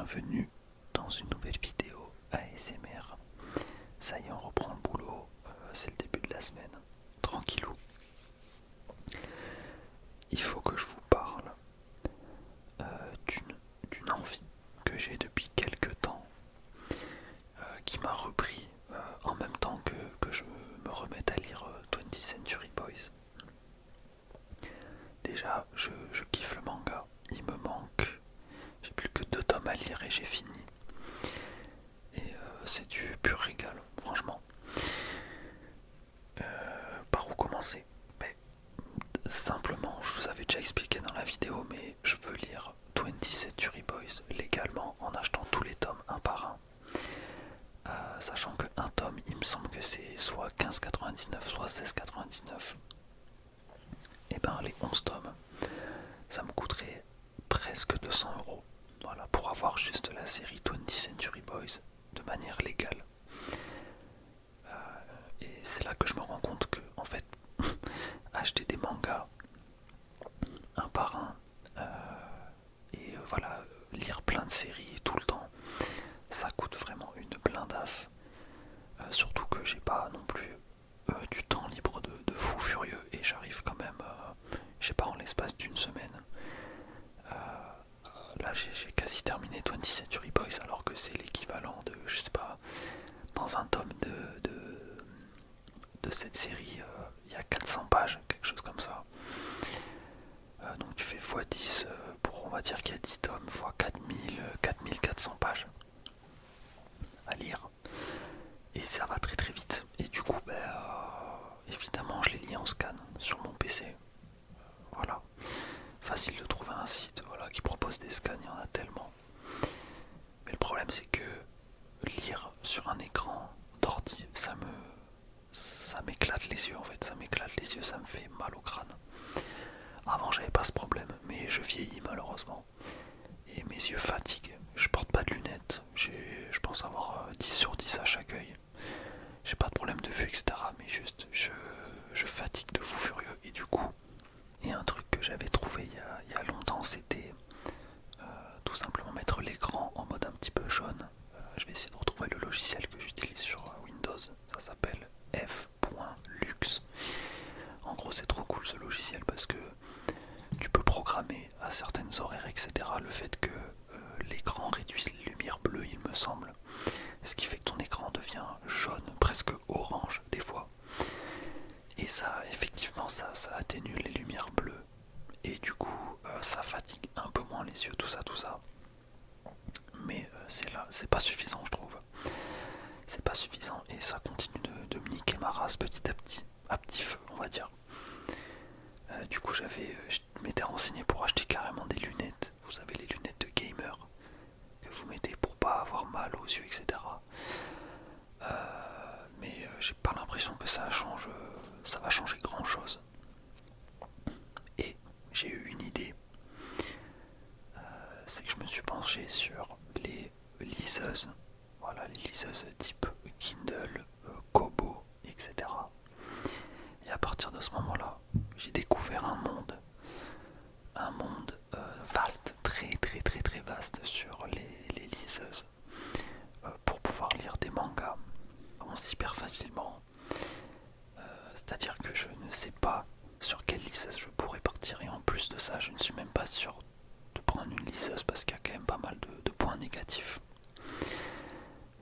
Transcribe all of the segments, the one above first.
bienvenue dans une nouvelle vidéo ASMR. Ça y est, on reprend le boulot, c'est le début de la semaine, tranquillou. Il faut que je vous parle d'une envie que j'ai depuis quelques temps, qui m'a repris en même temps que je me remette à lire 20th Century Boys. Déjà, je kiffe le manga, il me manque, j'ai plus que 2 tomes à lire et j'ai fini. Et c'est du pur régal, franchement. Par où commencer? Mais, simplement, je vous avais déjà expliqué dans la vidéo, mais je veux lire 20th Century Boys légalement en achetant tous les tomes un par un. Sachant que un tome, il me semble que c'est soit 15,99, soit 16,99. Et ben les 11 tomes, ça me coûterait presque 200 €. Voilà, pour avoir juste la série 20th Century Boys de manière légale. Et c'est là que je me rends compte que, en fait, acheter des mangas un par un, et voilà, lire plein de séries tout le temps, ça coûte vraiment une blindasse. Surtout que j'ai pas non plus du temps libre de fou furieux et j'arrive quand même, je sais pas, en l'espace d'une semaine. Là j'ai quasi terminé 20th Century Boys alors que c'est l'équivalent de, je sais pas, dans un tome de cette série, il y a 400 pages, quelque chose comme ça. Donc tu fais x10, pour on va dire qu'il y a 10 tomes, x 4000, 4400 pages à lire. Et ça va très très vite. Et du coup, évidemment, je les lis en scan sur mon PC. Voilà. Facile de trouver un site, voilà, qui propose des scans, il y en a tellement. Mais le problème, c'est que lire sur un écran d'ordi, ça m'éclate les yeux en fait. Ça m'éclate les yeux, ça me fait mal au crâne. Avant, j'avais pas ce problème, mais je vieillis malheureusement. Et mes yeux fatiguent. Je porte pas de lunettes. Je pense avoir 10 sur 10 à chaque œil. J'ai pas de problème de vue, etc. Mais juste, je fatigue de fou furieux. Et du coup, et un truc que j'avais trouvé il y a longtemps, c'était tout simplement mettre l'écran en mode un petit peu jaune. Je vais essayer de retrouver le logiciel que j'utilise sur Windows. Ça s'appelle f.lux. En gros, c'est trop cool ce logiciel parce que tu peux programmer à certaines horaires, etc. le fait que l'écran réduise les lumières bleues, il me semble. Ce qui fait que ton écran devient jaune, presque orange des fois. Et ça, effectivement, ça atténue les lumières bleues. Et du coup, ça fatigue un peu moins les yeux, tout ça, tout ça. Mais c'est pas suffisant, je trouve. C'est pas suffisant et ça continue de me niquer ma race petit à petit feu, on va dire. Du coup, je m'étais renseigné pour acheter carrément des lunettes. Vous savez, les lunettes de gamer que vous mettez pour pas avoir mal aux yeux, etc. Mais j'ai pas l'impression que ça va changer grand chose. Et j'ai eu une idée. C'est que je me suis penché sur les liseuses. Voilà, les liseuses type Kindle, Kobo, etc. Et à partir de ce moment-là, j'ai découvert un monde vaste, très très très très vaste sur les liseuses, pour pouvoir lire des mangas hyper facilement. C'est-à-dire que je ne sais pas sur quelle liseuse je pourrais partir et en plus de ça, je ne suis même pas sûr de prendre une liseuse parce qu'il y a quand même pas mal de points négatifs.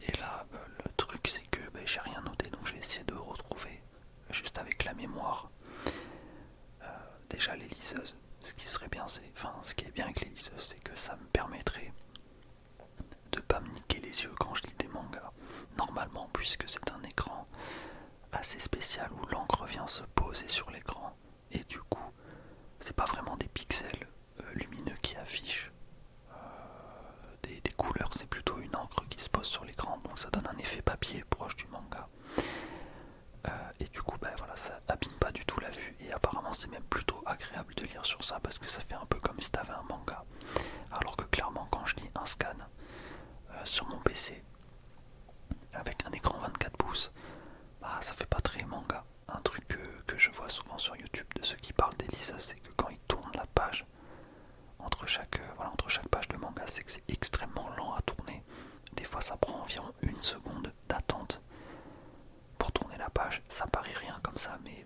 Et là, le truc c'est que j'ai rien noté, donc je vais essayer de retrouver juste avec la mémoire. Déjà les liseuses, ce qui est bien avec les liseuses, c'est que ça me permettrait de pas me niquer les yeux quand je lis des mangas. Normalement, puisque c'est un écran assez spécial où l'encre vient se poser sur l'écran et du coup, c'est pas vraiment des pixels lumineux qui affichent des couleurs, c'est plutôt une encre qui se pose sur l'écran, donc ça donne un effet papier proche du manga. Et du coup, voilà, ça abîme pas du tout la vue et apparemment c'est même plutôt agréable de lire sur ça parce que ça fait un peu comme si t'avais un manga. Alors que clairement, quand je lis un scan sur mon PC avec un écran 24 pouces, ça fait pas très manga. Un truc que je vois souvent sur YouTube de ceux qui parlent des liseuses, c'est que quand ils tournent la page entre chaque page de manga, c'est que c'est extrêmement lent ça prend environ 1 seconde d'attente pour tourner la page. Ça paraît rien comme ça, mais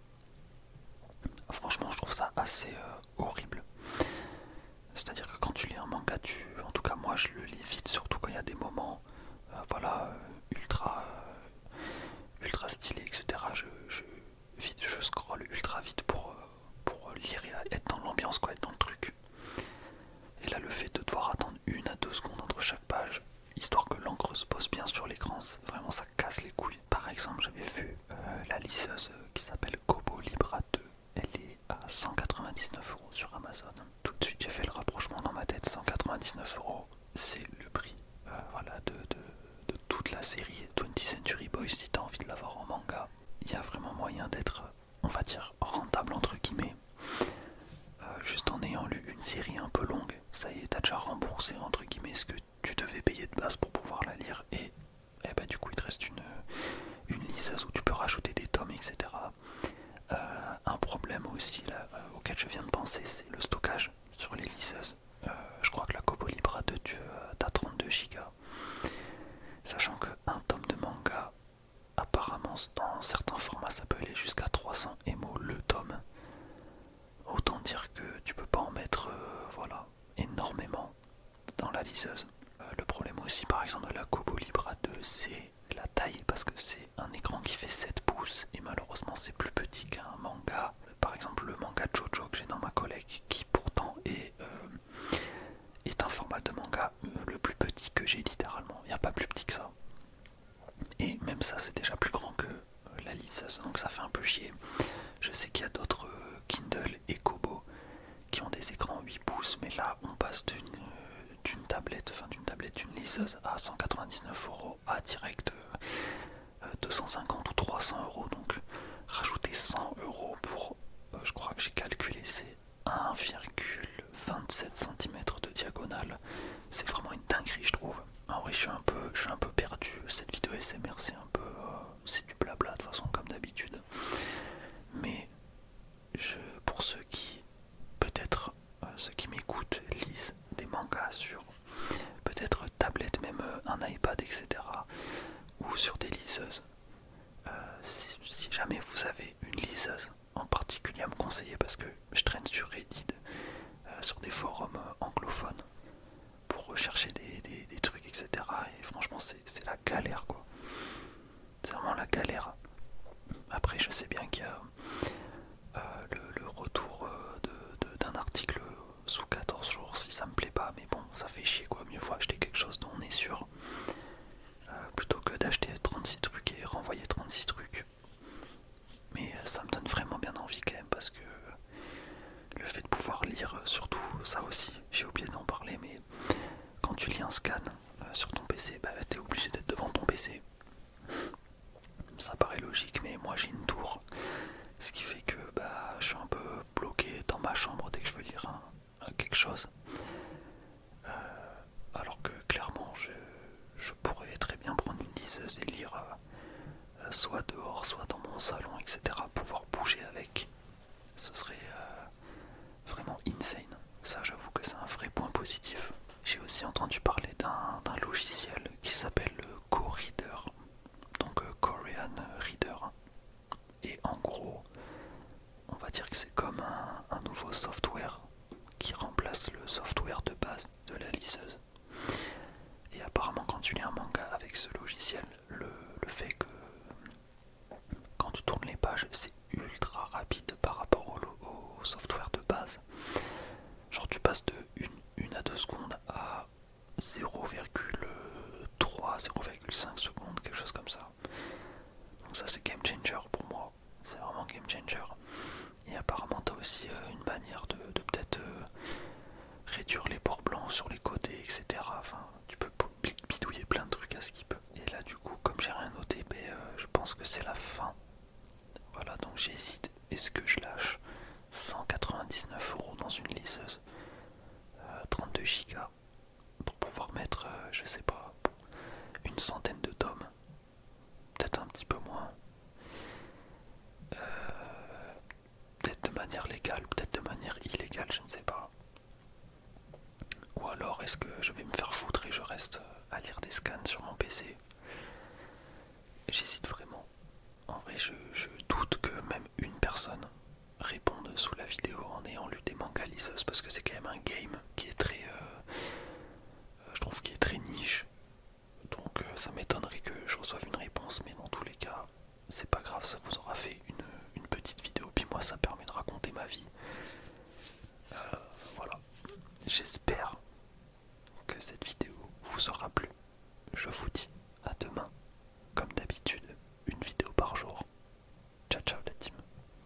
franchement je trouve ça assez horrible. C'est-à-dire que quand tu lis un manga, en tout cas moi je le lis vite, surtout quand il y a des moments ultra stylés, etc. Je scrolle ultra vite pour lire et être dans l'ambiance, quoi, être dans le truc. Et là, le fait de devoir attendre 1 à 2 secondes entre chaque page, histoire que l'encre se pose bien sur l'écran, vraiment ça casse les couilles. Par exemple, j'avais vu la liseuse qui s'appelle Kobo Libra 2. Elle est à 199 € sur Amazon. Tout de suite, j'ai fait le rapprochement dans ma tête. 199 €, c'est le prix de toute la série 20th Century Boys. Si t'as envie de l'avoir en manga, il y a vraiment moyen d'être, on va dire, rentable entre guillemets. Juste en ayant lu une série un peu longue, ça y est, t'as déjà remboursé entre guillemets ce que tu devais payer de base pour pouvoir la lire, et bah, du coup il te reste une liseuse où tu peux rajouter des tomes, etc. Un problème aussi là, auquel je viens de penser, c'est le stockage sur les liseuses. Je crois que la Kobo Libra 2, t'as 32 Go, sachant qu'un tome de manga, apparemment dans certains formats ça peut aller jusqu'à 300 MO le tome. Autant dire que tu peux pas en mettre énormément dans la liseuse. Le problème aussi par exemple de la Kobo Libra 2, c'est la taille, parce que c'est un écran qui fait 7 pouces et malheureusement c'est plus petit qu'un manga. Par exemple le manga Jojo que j'ai dans ma collecte, qui pourtant est un format de manga le plus petit que j'ai littéralement. Il n'y a pas plus petit que ça. Et même ça c'est déjà plus grand que la liseuse, donc ça fait un peu chier. Je sais qu'il y a d'autres Kindle et Kobo qui ont des écrans 8 pouces, mais là on passe d'une liseuse à 199 € à direct 250 ou 300 €. Donc rajouter 100 € pour, je crois que j'ai calculé, c'est 1,27 cm de diagonale. C'est vraiment une dinguerie, je trouve. En vrai, je suis un peu perdu. Cette vidéo SMR, c'est du blabla de toute façon, comme d'habitude. Mais pour ceux qui, peut-être, ceux qui m'écoutent, lisent des mangas sur peut-être tablette, même un iPad, etc., ou sur des liseuses, si jamais vous avez une liseuse en particulier à me conseiller, parce que je traîne sur Reddit, sur des forums anglophones, pour rechercher des trucs, etc., et franchement c'est la galère, quoi. C'est vraiment la galère. Après, je sais bien qu'il y a le retour d'un article sous 14 jours si ça me plaît pas, mais bon, ça fait chier, quoi. Mieux vaut acheter quelque chose dont on est sûr, plutôt que d'acheter 36 trucs et renvoyer 36 trucs. Mais ça me donne vraiment bien envie quand même, parce que le fait de pouvoir lire, surtout ça aussi, j'ai oublié d'en parler, mais quand tu lis un scan sur ton PC, bah t'es obligé d'être devant ton PC. Ça paraît logique, mais moi j'ai une tour, ce qui fait que je suis un peu bloqué dans ma chambre dès que je veux lire quelque chose. Alors que clairement je pourrais très bien prendre une liseuse et lire soit dehors, soit dans mon salon, etc. Pouvoir bouger avec, ce serait vraiment insane. Ça, j'avoue que c'est un vrai point positif. J'ai aussi entendu parler d'un logiciel qui s'appelle Co-Reader, donc Korean Reader. Et en gros, on va dire que c'est comme un nouveau software qui remplace le software de base de la liseuse. Et apparemment, quand tu lis un manga avec ce logiciel, le fait que quand tu tournes les pages, c'est ultra rapide par rapport au software de base. Genre tu passes de 1 à 2 secondes à 0,3, 0,5 secondes, quelque chose comme ça. Donc ça c'est game changer pour moi, c'est vraiment game changer. Et apparemment t'as aussi une manière de peut-être réduire les bords blancs sur les côtés, etc. Enfin, tu peux bidouiller plein de trucs à skip. Et là du coup, comme j'ai rien noté, je pense que c'est la fin. Voilà, donc j'hésite, est-ce que je lâche 199 € dans une liseuse 32 Go pour pouvoir mettre, je sais pas, une centaine de tomes, peut-être un petit peu moins, peut-être de manière légale, peut-être de manière illégale, je ne sais pas. Ou alors est-ce que je vais me faire foutre et je reste à lire des scans sur mon PC? J'hésite vraiment. En vrai, je doute que même une personne réponde sous la vidéo en ayant lu des mangas liseuses, parce que c'est quand même un game qui est très, je trouve, qui est très niche. Donc ça m'étonnerait que je reçoive une réponse, mais dans tous les cas, c'est pas grave, ça vous aura fait une petite vidéo, puis moi ça permet de raconter ma vie. Voilà, j'espère que cette vidéo vous aura plu. Je vous dis à demain.